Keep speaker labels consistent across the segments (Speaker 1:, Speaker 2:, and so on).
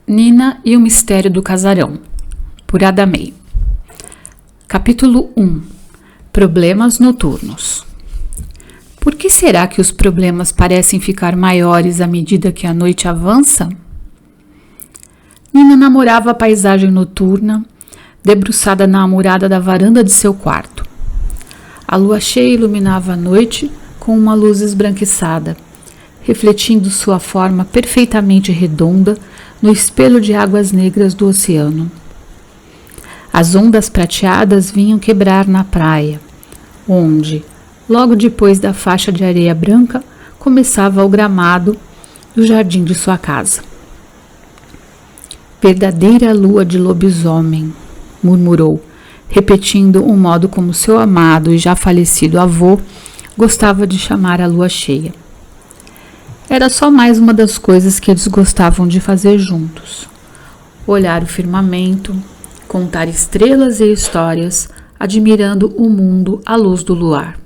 Speaker 1: Nina e o Mistério do Casarão, por Ada May. Capítulo 1. Problemas noturnos. Por que será que os problemas parecem ficar maiores à medida que a noite avança? Nina namorava a paisagem noturna, debruçada na amurada da varanda de seu quarto. A lua cheia iluminava a noite com uma luz esbranquiçada, refletindo sua forma perfeitamente redonda no espelho de águas negras do oceano. As ondas prateadas vinham quebrar na praia, onde, logo depois da faixa de areia branca, começava o gramado do jardim de sua casa. Verdadeira lua de lobisomem, murmurou, repetindo o modo como seu amado e já falecido avô gostava de chamar a lua cheia. Era só mais uma das coisas que eles gostavam de fazer juntos. Olhar o firmamento, contar estrelas e histórias, admirando o mundo à luz do luar.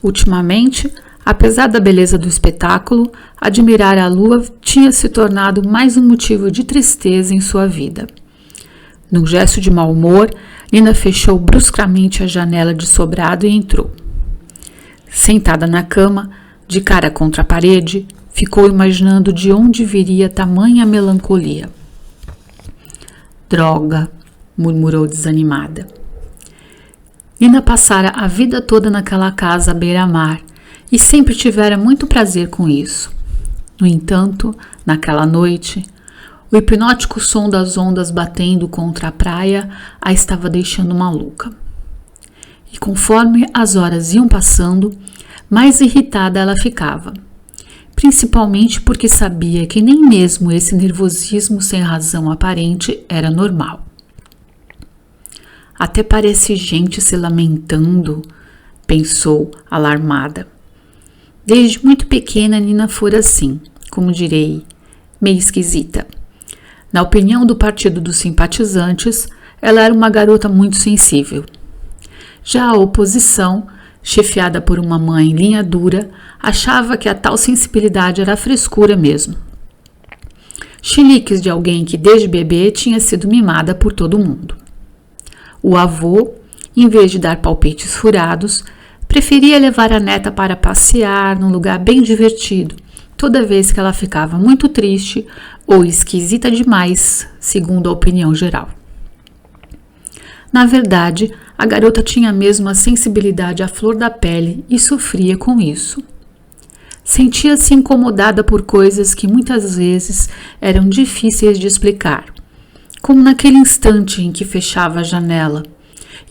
Speaker 1: Ultimamente, apesar da beleza do espetáculo, admirar a lua tinha se tornado mais um motivo de tristeza em sua vida. Num gesto de mau humor, Nina fechou bruscamente a janela de sobrado e entrou. Sentada na cama, de cara contra a parede, ficou imaginando de onde viria tamanha melancolia. Droga, murmurou desanimada. Nina passara a vida toda naquela casa à beira-mar e sempre tivera muito prazer com isso. No entanto, naquela noite, o hipnótico som das ondas batendo contra a praia a estava deixando maluca. E conforme as horas iam passando, mais irritada ela ficava, principalmente porque sabia que nem mesmo esse nervosismo sem razão aparente era normal. Até parece gente se lamentando, pensou, alarmada. Desde muito pequena, Nina fora assim, como direi, meio esquisita. Na opinião do partido dos simpatizantes, ela era uma garota muito sensível. Já a oposição, chefiada por uma mãe linha dura, achava que a tal sensibilidade era frescura mesmo. Chiliques de alguém que desde bebê tinha sido mimada por todo mundo. O avô, em vez de dar palpites furados, preferia levar a neta para passear num lugar bem divertido, toda vez que ela ficava muito triste ou esquisita demais, segundo a opinião geral. Na verdade, a garota tinha mesmo a sensibilidade à flor da pele e sofria com isso. Sentia-se incomodada por coisas que muitas vezes eram difíceis de explicar, como naquele instante em que fechava a janela,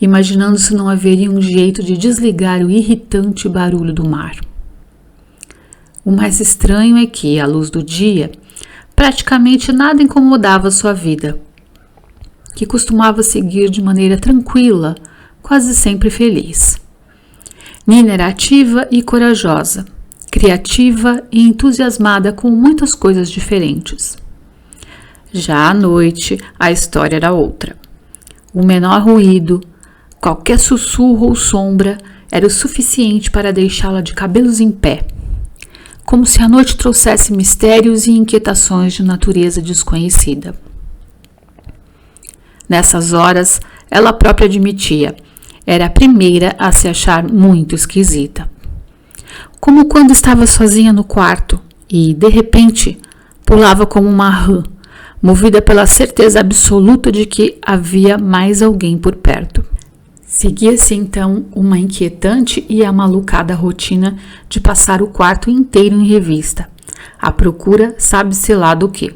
Speaker 1: imaginando se não haveria um jeito de desligar o irritante barulho do mar. O mais estranho é que, à luz do dia, praticamente nada incomodava sua vida, que costumava seguir de maneira tranquila, quase sempre feliz. Nina era ativa e corajosa, criativa e entusiasmada com muitas coisas diferentes. Já à noite, a história era outra. O menor ruído, qualquer sussurro ou sombra, era o suficiente para deixá-la de cabelos em pé, como se a noite trouxesse mistérios e inquietações de natureza desconhecida. Nessas horas, ela própria admitia, era a primeira a se achar muito esquisita. Como quando estava sozinha no quarto e, de repente, pulava como uma rã, movida pela certeza absoluta de que havia mais alguém por perto. Seguia-se então uma inquietante e amalucada rotina de passar o quarto inteiro em revista, à procura sabe-se lá do quê.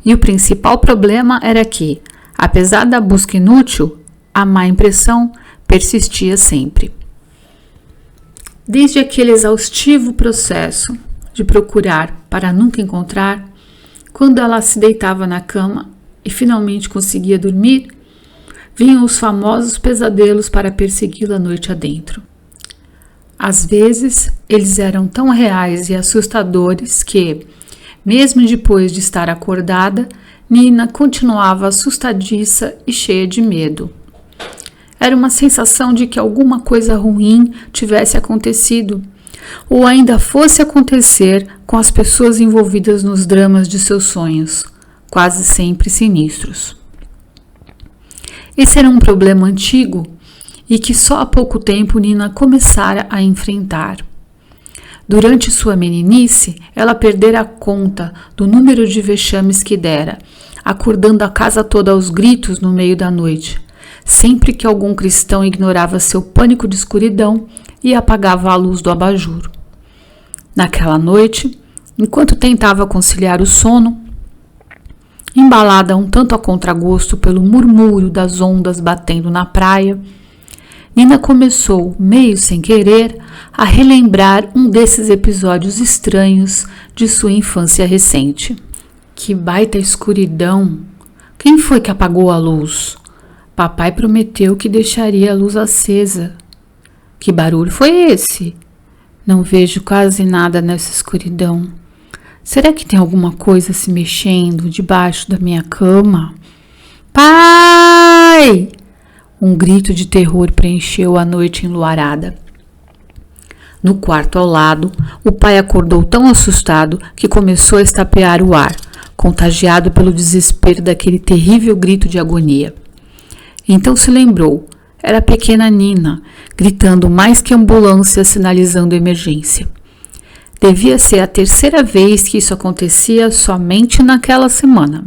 Speaker 1: E o principal problema era que, apesar da busca inútil, a má impressão persistia sempre. Desde aquele exaustivo processo de procurar para nunca encontrar, quando ela se deitava na cama e finalmente conseguia dormir, vinham os famosos pesadelos para persegui-la noite adentro. Às vezes, eles eram tão reais e assustadores que, mesmo depois de estar acordada, Nina continuava assustadiça e cheia de medo. Era uma sensação de que alguma coisa ruim tivesse acontecido, ou ainda fosse acontecer com as pessoas envolvidas nos dramas de seus sonhos, quase sempre sinistros. Esse era um problema antigo e que só há pouco tempo Nina começara a enfrentar. Durante sua meninice, ela perdera a conta do número de vexames que dera, acordando a casa toda aos gritos no meio da noite, sempre que algum cristão ignorava seu pânico de escuridão e apagava a luz do abajur. Naquela noite, enquanto tentava conciliar o sono, embalada um tanto a contragosto pelo murmúrio das ondas batendo na praia, Nina começou, meio sem querer, a relembrar um desses episódios estranhos de sua infância recente. Que baita escuridão! Quem foi que apagou a luz? Papai prometeu que deixaria a luz acesa. Que barulho foi esse? Não vejo quase nada nessa escuridão. Será que tem alguma coisa se mexendo debaixo da minha cama? Pai! Um grito de terror preencheu a noite enluarada. No quarto ao lado, o pai acordou tão assustado que começou a estapear o ar, contagiado pelo desespero daquele terrível grito de agonia. Então se lembrou, era a pequena Nina, gritando mais que ambulância, sinalizando emergência. Devia ser a terceira vez que isso acontecia somente naquela semana.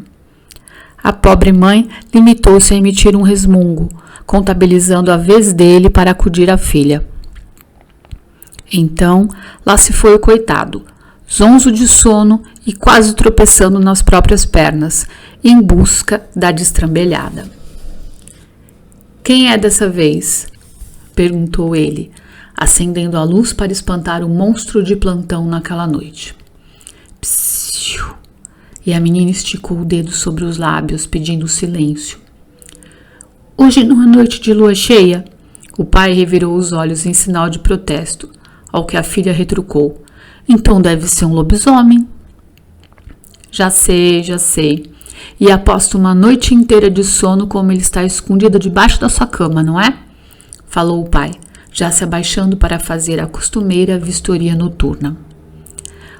Speaker 1: A pobre mãe limitou-se a emitir um resmungo, contabilizando a vez dele para acudir à filha. Então, lá se foi o coitado, zonzo de sono e quase tropeçando nas próprias pernas, em busca da destrambelhada. Quem é dessa vez? Perguntou ele, acendendo a luz para espantar o monstro de plantão naquela noite. Psiu! E a menina esticou o dedo sobre os lábios, pedindo silêncio. Hoje não é noite de lua cheia? O pai revirou os olhos em sinal de protesto, ao que a filha retrucou. Então deve ser um lobisomem. Já sei. E aposto uma noite inteira de sono como ele está escondido debaixo da sua cama, não é? Falou o pai, já se abaixando para fazer a costumeira vistoria noturna.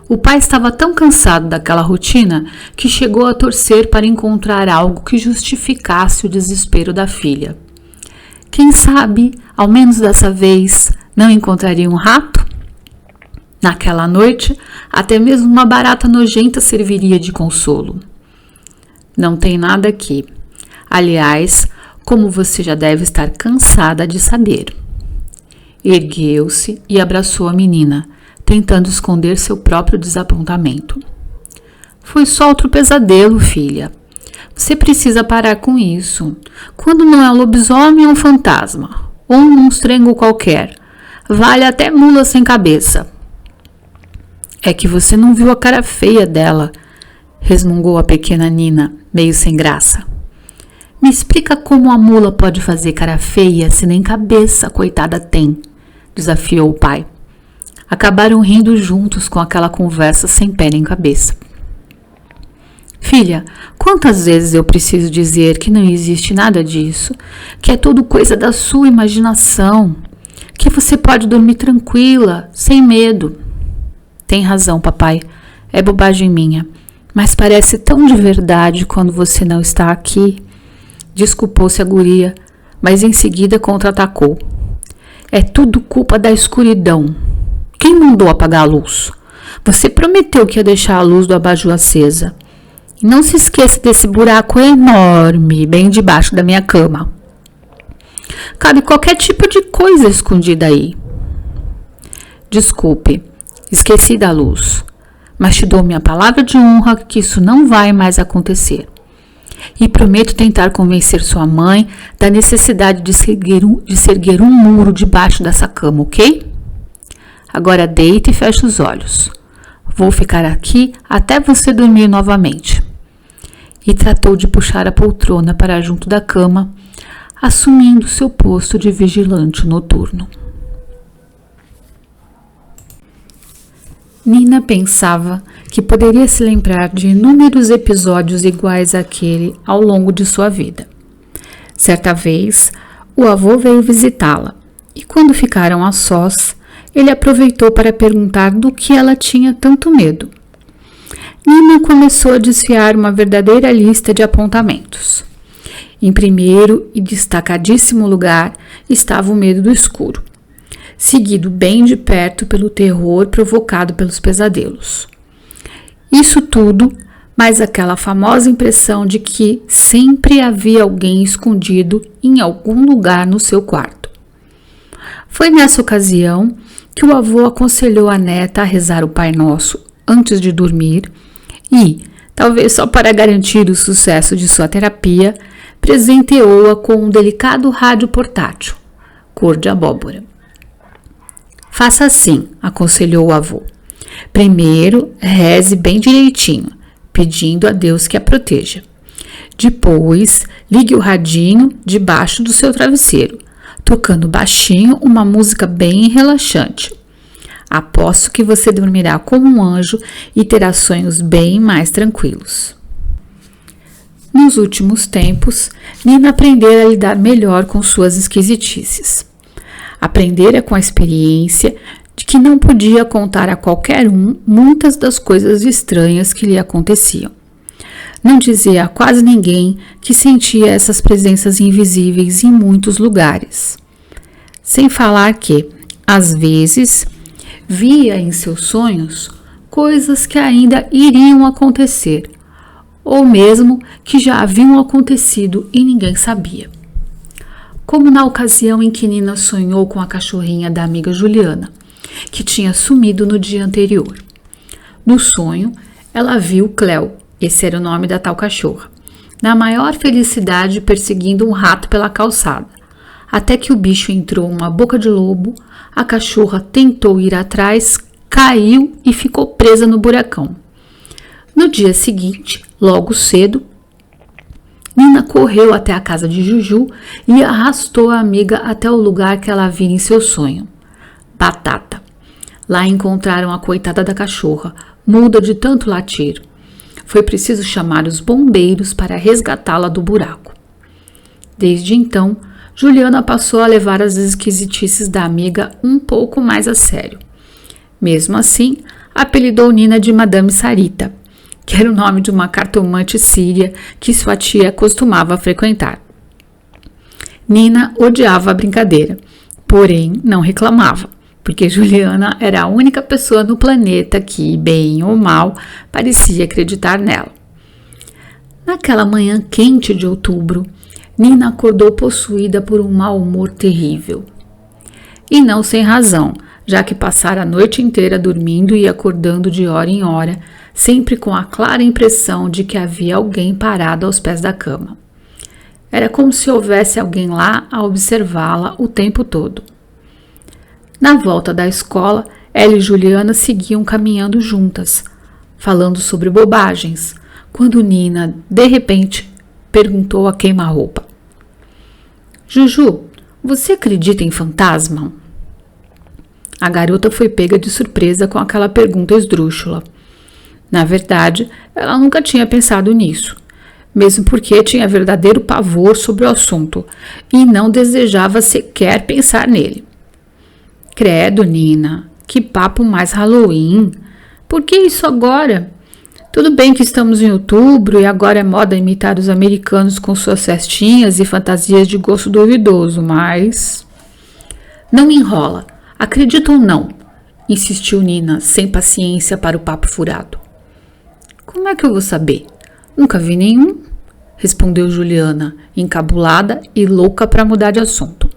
Speaker 1: O pai estava tão cansado daquela rotina que chegou a torcer para encontrar algo que justificasse o desespero da filha. Quem sabe, ao menos dessa vez, não encontraria um rato? Naquela noite, até mesmo uma barata nojenta serviria de consolo. Não tem nada aqui. Aliás, como você já deve estar cansada de saber. Ergueu-se e abraçou a menina, tentando esconder seu próprio desapontamento. Foi só outro pesadelo, filha. Você precisa parar com isso. Quando não é um lobisomem, é um fantasma, ou um monstrengo qualquer. Vale até mula sem cabeça. É que você não viu a cara feia dela, resmungou a pequena Nina, meio sem graça. Me explica como a mula pode fazer cara feia se nem cabeça a coitada tem, desafiou o pai. Acabaram rindo juntos com aquela conversa sem pé nem cabeça. Filha, quantas vezes eu preciso dizer que não existe nada disso, que é tudo coisa da sua imaginação, que você pode dormir tranquila, sem medo. Tem razão, papai, é bobagem minha, mas parece tão de verdade quando você não está aqui. Desculpou-se a guria, mas em seguida contra-atacou. É tudo culpa da escuridão. Quem mandou apagar a luz? Você prometeu que ia deixar a luz do abajur acesa. E não se esqueça desse buraco enorme, bem debaixo da minha cama. Cabe qualquer tipo de coisa escondida aí. Desculpe, esqueci da luz, mas te dou minha palavra de honra que isso não vai mais acontecer. E prometo tentar convencer sua mãe da necessidade de se erguer um muro debaixo dessa cama, ok? Agora deita e fecha os olhos. Vou ficar aqui até você dormir novamente. E tratou de puxar a poltrona para junto da cama, assumindo seu posto de vigilante noturno. Nina pensava que poderia se lembrar de inúmeros episódios iguais àquele ao longo de sua vida. Certa vez, o avô veio visitá-la e, quando ficaram a sós, ele aproveitou para perguntar do que ela tinha tanto medo. Nina começou a desfiar uma verdadeira lista de apontamentos. Em primeiro e destacadíssimo lugar estava o medo do escuro, seguido bem de perto pelo terror provocado pelos pesadelos. Isso tudo, mais aquela famosa impressão de que sempre havia alguém escondido em algum lugar no seu quarto. Foi nessa ocasião que o avô aconselhou a neta a rezar o Pai Nosso antes de dormir e, talvez só para garantir o sucesso de sua terapia, presenteou-a com um delicado rádio portátil, cor de abóbora. Faça assim, aconselhou o avô. Primeiro, reze bem direitinho, pedindo a Deus que a proteja. Depois, ligue o radinho debaixo do seu travesseiro, tocando baixinho uma música bem relaxante. Aposto que você dormirá como um anjo e terá sonhos bem mais tranquilos. Nos últimos tempos, Nina aprendera a lidar melhor com suas esquisitices. Aprendera com a experiência de que não podia contar a qualquer um muitas das coisas estranhas que lhe aconteciam. Não dizia a quase ninguém que sentia essas presenças invisíveis em muitos lugares. Sem falar que, às vezes, via em seus sonhos coisas que ainda iriam acontecer, ou mesmo que já haviam acontecido e ninguém sabia. Como na ocasião em que Nina sonhou com a cachorrinha da amiga Juliana, que tinha sumido no dia anterior. No sonho, ela viu Cleo, esse era o nome da tal cachorra, na maior felicidade perseguindo um rato pela calçada, até que o bicho entrou uma boca de lobo, a cachorra tentou ir atrás, caiu e ficou presa no buracão. No dia seguinte, logo cedo, Nina correu até a casa de Juju e arrastou a amiga até o lugar que ela vira em seu sonho. Batata. Lá encontraram a coitada da cachorra, muda de tanto latir. Foi preciso chamar os bombeiros para resgatá-la do buraco. Desde então, Juliana passou a levar as esquisitices da amiga um pouco mais a sério. Mesmo assim, apelidou Nina de Madame Sarita, que era o nome de uma cartomante síria que sua tia costumava frequentar. Nina odiava a brincadeira, porém não reclamava, porque Juliana era a única pessoa no planeta que, bem ou mal, parecia acreditar nela. Naquela manhã quente de outubro, Nina acordou possuída por um mau humor terrível. E não sem razão, já que passara a noite inteira dormindo e acordando de hora em hora, sempre com a clara impressão de que havia alguém parado aos pés da cama. Era como se houvesse alguém lá a observá-la o tempo todo. Na volta da escola, ela e Juliana seguiam caminhando juntas, falando sobre bobagens, quando Nina, de repente, perguntou a queima-roupa: Juju, você acredita em fantasma? A garota foi pega de surpresa com aquela pergunta esdrúxula. Na verdade, ela nunca tinha pensado nisso, mesmo porque tinha verdadeiro pavor sobre o assunto e não desejava sequer pensar nele. Credo, Nina, que papo mais Halloween! Por que isso agora? Tudo bem que estamos em outubro e agora é moda imitar os americanos com suas festinhas e fantasias de gosto duvidoso, mas... Não enrola, acredita ou não? Insistiu Nina, sem paciência para o papo furado. Como é que eu vou saber? Nunca vi nenhum, respondeu Juliana, encabulada e louca para mudar de assunto.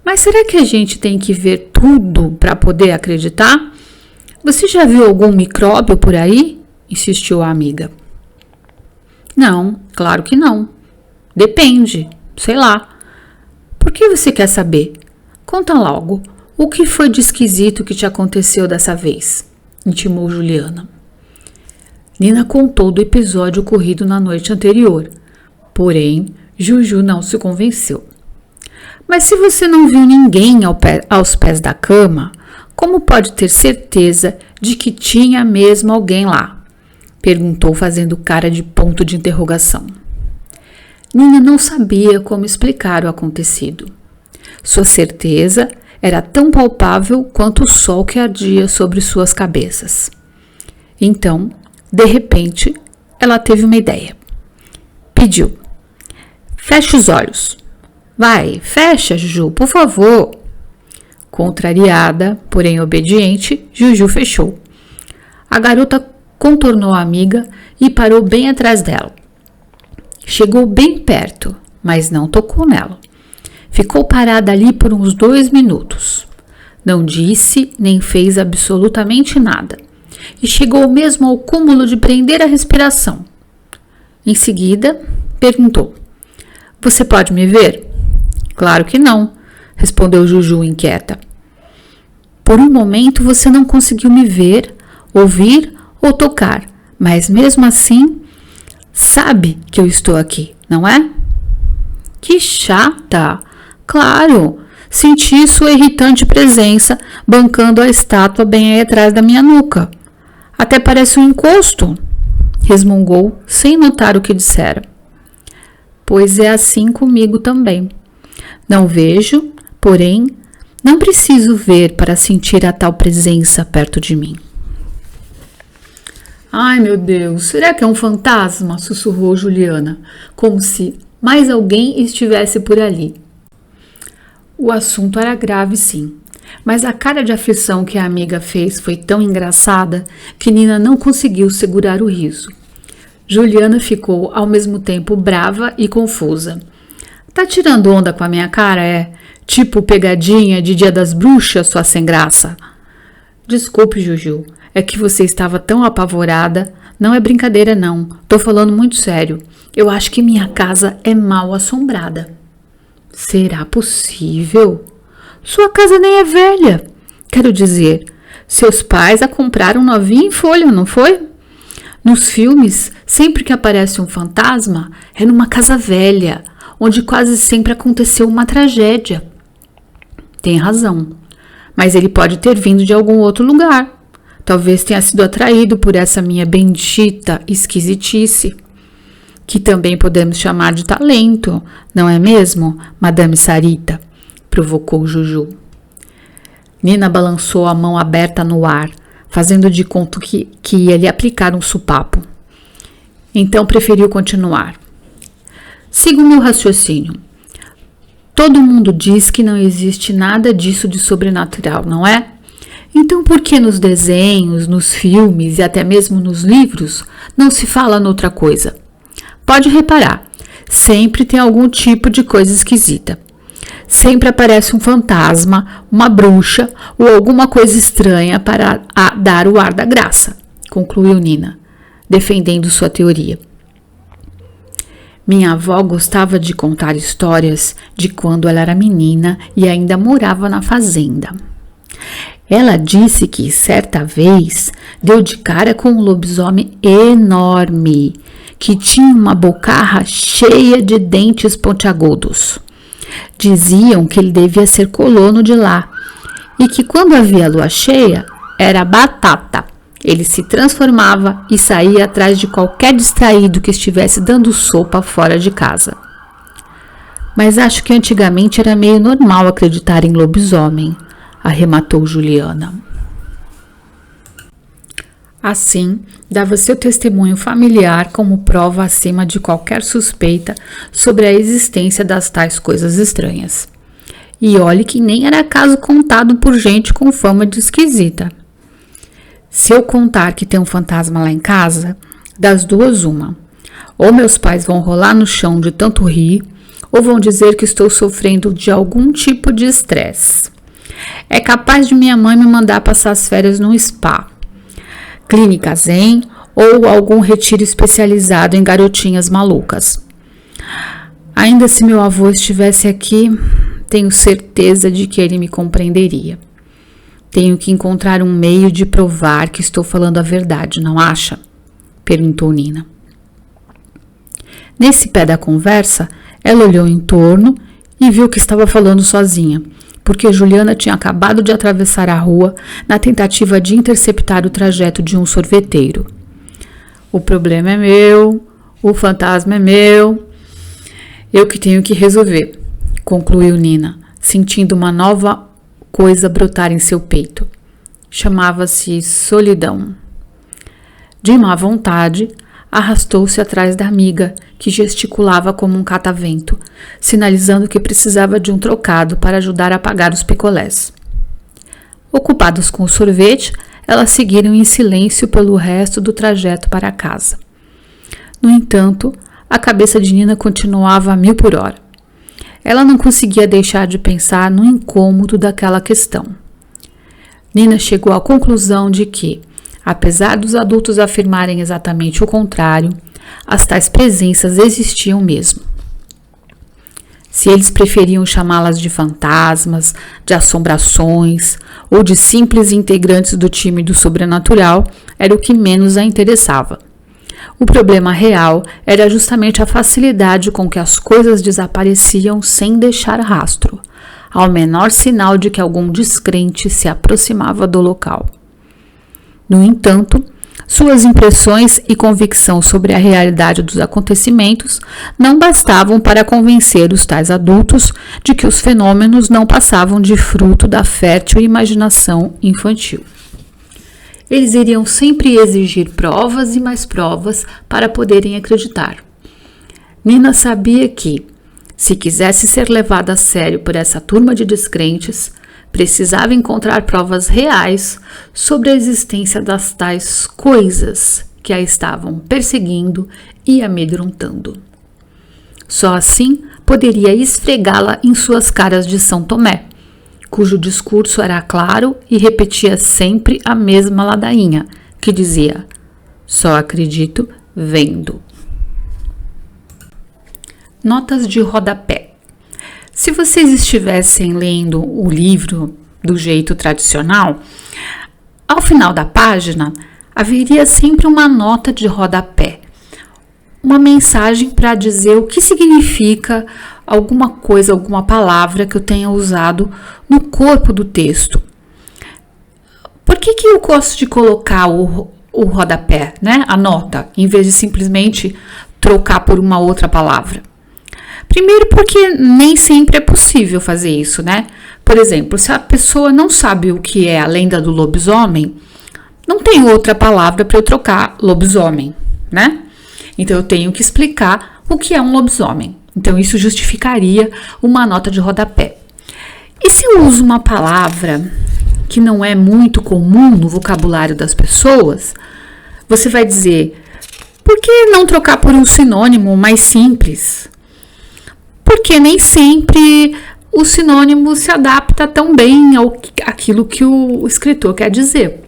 Speaker 1: Mas será que a gente tem que ver tudo para poder acreditar? Você já viu algum micróbio por aí? Insistiu a amiga. Não, claro que não. Depende, sei lá. Por que você quer saber? Conta logo, o que foi de esquisito que te aconteceu dessa vez? Intimou Juliana. Nina contou do episódio ocorrido na noite anterior, porém, Juju não se convenceu. Mas se você não viu ninguém aos pés da cama, como pode ter certeza de que tinha mesmo alguém lá? Perguntou fazendo cara de ponto de interrogação. Nina não sabia como explicar o acontecido. Sua certeza era tão palpável quanto o sol que ardia sobre suas cabeças. Então, de repente, ela teve uma ideia. Pediu: feche os olhos. Vai, fecha, Juju, por favor. Contrariada, porém obediente, Juju fechou. A garota contornou a amiga e parou bem atrás dela. Chegou bem perto, mas não tocou nela. Ficou parada ali por uns 2 minutos. Não disse nem fez absolutamente nada. E chegou mesmo ao cúmulo de prender a respiração. Em seguida, perguntou: você pode me ver? Claro que não, respondeu Juju inquieta. Por um momento você não conseguiu me ver, ouvir ou tocar, mas mesmo assim, sabe que eu estou aqui, não é? Que chata! Claro, senti sua irritante presença bancando a estátua bem aí atrás da minha nuca. Até parece um encosto, resmungou sem notar o que dissera. Pois é assim comigo também. Não vejo, porém, não preciso ver para sentir a tal presença perto de mim. Ai, meu Deus, será que é um fantasma? Sussurrou Juliana, como se mais alguém estivesse por ali. O assunto era grave, sim, mas a cara de aflição que a amiga fez foi tão engraçada que Nina não conseguiu segurar o riso. Juliana ficou ao mesmo tempo brava e confusa. Tá tirando onda com a minha cara, é? Tipo pegadinha de Dia das Bruxas, sua sem graça? Desculpe, Juju, é que você estava tão apavorada. Não é brincadeira, não. Tô falando muito sério. Eu acho que minha casa é mal assombrada. Será possível? Sua casa nem é velha. Quero dizer, seus pais a compraram novinha em folha, não foi? Nos filmes, sempre que aparece um fantasma, é numa casa velha, onde quase sempre aconteceu uma tragédia. Tem razão, mas ele pode ter vindo de algum outro lugar. Talvez tenha sido atraído por essa minha bendita esquisitice, que também podemos chamar de talento, não é mesmo, Madame Sarita? Provocou Juju. Nina balançou a mão aberta no ar, fazendo de conta que ia lhe aplicar um supapo. Então preferiu continuar. Siga o meu raciocínio. Todo mundo diz que não existe nada disso de sobrenatural, não é? Então por que nos desenhos, nos filmes e até mesmo nos livros não se fala noutra coisa? Pode reparar, sempre tem algum tipo de coisa esquisita. Sempre aparece um fantasma, uma bruxa ou alguma coisa estranha para dar o ar da graça, concluiu Nina, defendendo sua teoria. Minha avó gostava de contar histórias de quando ela era menina e ainda morava na fazenda. Ela disse que, certa vez, deu de cara com um lobisomem enorme, que tinha uma bocarra cheia de dentes pontiagudos. Diziam que ele devia ser colono de lá e que, quando havia lua cheia, era batata. Ele se transformava e saía atrás de qualquer distraído que estivesse dando sopa fora de casa. Mas acho que antigamente era meio normal acreditar em lobisomem, arrematou Juliana. Assim, dava seu testemunho familiar como prova acima de qualquer suspeita sobre a existência das tais coisas estranhas. E olhe que nem era caso contado por gente com fama de esquisita. Se eu contar que tem um fantasma lá em casa, das duas uma. Ou meus pais vão rolar no chão de tanto rir, ou vão dizer que estou sofrendo de algum tipo de estresse. É capaz de minha mãe me mandar passar as férias num spa, clínica zen ou algum retiro especializado em garotinhas malucas. Ainda se meu avô estivesse aqui, tenho certeza de que ele me compreenderia. Tenho que encontrar um meio de provar que estou falando a verdade, não acha? Perguntou Nina. Nesse pé da conversa, ela olhou em torno e viu que estava falando sozinha, porque Juliana tinha acabado de atravessar a rua na tentativa de interceptar o trajeto de um sorveteiro. O problema é meu, o fantasma é meu, eu que tenho que resolver, concluiu Nina, sentindo uma nova coisa brotar em seu peito. Chamava-se solidão. De má vontade, arrastou-se atrás da amiga, que gesticulava como um catavento, sinalizando que precisava de um trocado para ajudar a pagar os picolés. Ocupados com o sorvete, elas seguiram em silêncio pelo resto do trajeto para casa. No entanto, a cabeça de Nina continuava a 1000 por hora. Ela não conseguia deixar de pensar no incômodo daquela questão. Nina chegou à conclusão de que, apesar dos adultos afirmarem exatamente o contrário, as tais presenças existiam mesmo. Se eles preferiam chamá-las de fantasmas, de assombrações ou de simples integrantes do time do sobrenatural, era o que menos a interessava. O problema real era justamente a facilidade com que as coisas desapareciam sem deixar rastro, ao menor sinal de que algum descrente se aproximava do local. No entanto, suas impressões e convicção sobre a realidade dos acontecimentos não bastavam para convencer os tais adultos de que os fenômenos não passavam de fruto da fértil imaginação infantil. Eles iriam sempre exigir provas e mais provas para poderem acreditar. Nina sabia que, se quisesse ser levada a sério por essa turma de descrentes, precisava encontrar provas reais sobre a existência das tais coisas que a estavam perseguindo e amedrontando. Só assim poderia esfregá-la em suas caras de São Tomé, cujo discurso era claro e repetia sempre a mesma ladainha, que dizia: só acredito vendo. Notas de rodapé. Se vocês estivessem lendo o livro do jeito tradicional, ao final da página haveria sempre uma nota de rodapé, uma mensagem para dizer o que significa alguma coisa, alguma palavra que eu tenha usado no corpo do texto. Por que eu gosto de colocar o rodapé, né? A nota, em vez de simplesmente trocar por uma outra palavra? Primeiro porque nem sempre é possível fazer isso, né? Por exemplo, se a pessoa não sabe o que é a lenda do lobisomem, não tem outra palavra para eu trocar lobisomem, né? Então eu tenho que explicar o que é um lobisomem. Então isso justificaria uma nota de rodapé. E se eu uso uma palavra que não é muito comum no vocabulário das pessoas, você vai dizer: por que não trocar por um sinônimo mais simples? Porque nem sempre o sinônimo se adapta tão bem àquilo que o escritor quer dizer.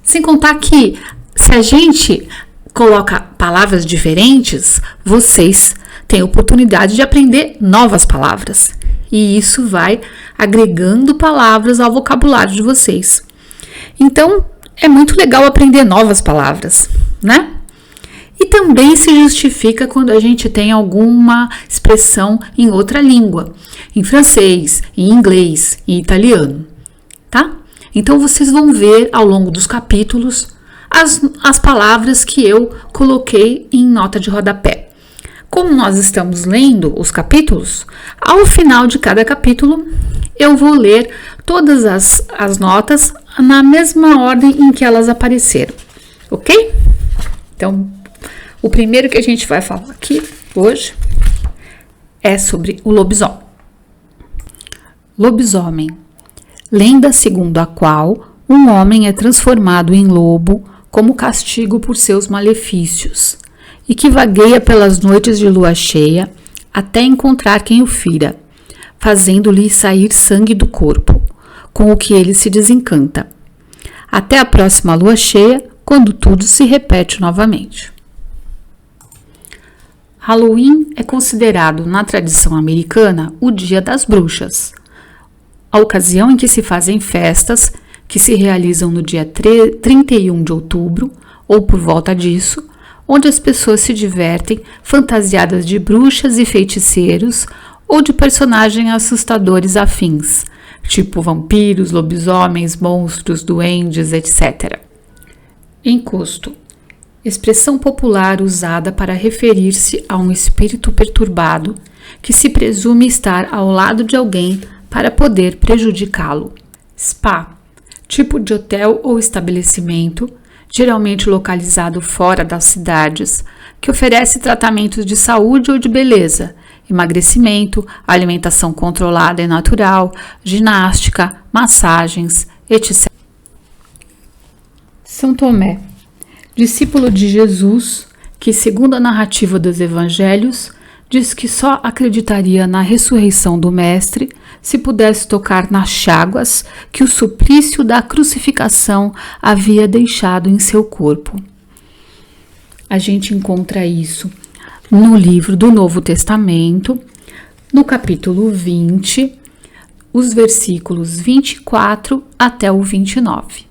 Speaker 1: Sem contar que, se a gente coloca palavras diferentes, vocês têm a oportunidade de aprender novas palavras. E isso vai agregando palavras ao vocabulário de vocês. Então, é muito legal aprender novas palavras, né? E também se justifica quando a gente tem alguma expressão em outra língua, em francês, em inglês, em italiano, tá? Então vocês vão ver ao longo dos capítulos as palavras que eu coloquei em nota de rodapé. Como nós estamos lendo os capítulos, ao final de cada capítulo eu vou ler todas as notas na mesma ordem em que elas apareceram, ok? Então, o primeiro que a gente vai falar aqui hoje é sobre o lobisomem. Lobisomem, lenda segundo a qual um homem é transformado em lobo como castigo por seus malefícios e que vagueia pelas noites de lua cheia até encontrar quem o fira, fazendo-lhe sair sangue do corpo, com o que ele se desencanta, até a próxima lua cheia, quando tudo se repete novamente. Halloween é considerado, na tradição americana, o Dia das Bruxas, a ocasião em que se fazem festas que se realizam no dia 31 de outubro ou por volta disso, onde as pessoas se divertem fantasiadas de bruxas e feiticeiros ou de personagens assustadores afins, tipo vampiros, lobisomens, monstros, duendes, etc. Encosto. Expressão popular usada para referir-se a um espírito perturbado que se presume estar ao lado de alguém para poder prejudicá-lo. Spa, tipo de hotel ou estabelecimento, geralmente localizado fora das cidades, que oferece tratamentos de saúde ou de beleza, emagrecimento, alimentação controlada e natural, ginástica, massagens, etc. São Tomé, discípulo de Jesus, que, segundo a narrativa dos evangelhos, diz que só acreditaria na ressurreição do Mestre se pudesse tocar nas cháguas que o suplício da crucificação havia deixado em seu corpo. A gente encontra isso no livro do Novo Testamento, no capítulo 20, os versículos 24 até o 29.